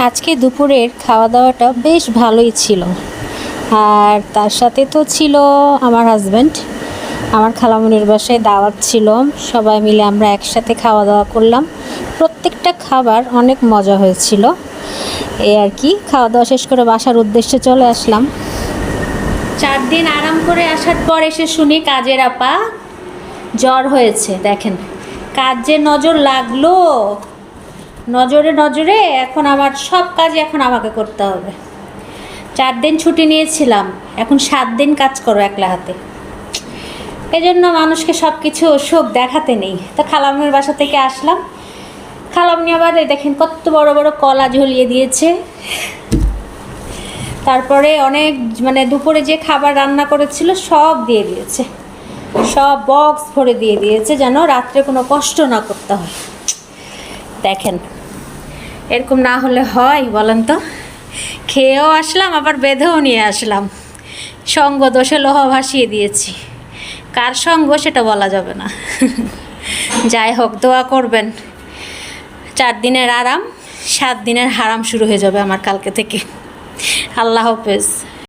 আজকে দুপুরের খাওয়া দাওয়াটা বেশ ভালোই ছিল। আর তার সাথে তো ছিল আমার হাজব্যান্ড। আমার খালামণির বাসায় দাওয়াত ছিল, সবাই মিলে আমরা একসাথে খাওয়া দাওয়া করলাম। প্রত্যেকটা খাবার অনেক মজা হয়েছিল। এই আর কি, খাওয়া দাওয়া শেষ করে বাসার উদ্দেশ্যে চলে আসলাম। 4 দিন আরাম করে আসার পর এসে শুনি কাজের আপা জ্বর হয়েছে। দেখেন কাজে নজর লাগলো, নজরে নজরে এখন আমার সব কাজ এখন আমাকে করতে হবে। 4 দিন ছুটি নিয়েছিলাম, এখন 7 দিন কাজ করো একলা হাতে। এজন্য মানুষকে সব কিছু সুখ দেখাতে নেই। তো খালামনির বাসা থেকে আসলাম, খালামনি আবার দেখেন কত বড় বড় কলা ঝুলিয়ে দিয়েছে। তারপরে অনেক দুপুরে যে খাবার রান্না করেছিল সব দিয়ে দিয়েছে, সব বক্স ভরে দিয়ে দিয়েছে, যেন রাত্রে কোনো কষ্ট না করতে হয়। দেখেন এরকম না হলে হয় বলেন তো? খেয়েও আসলাম, আবার বেঁধেও নিয়ে আসলাম। সঙ্গ দোষে লোহ ভাসিয়ে দিয়েছি, কার সঙ্গ সেটা বলা যাবে না। যাই হোক, দোয়া করবেন। 4 দিনের আরাম, 7 দিনের হারাম শুরু হয়ে যাবে আমার কালকে থেকে। আল্লাহ হাফেজ।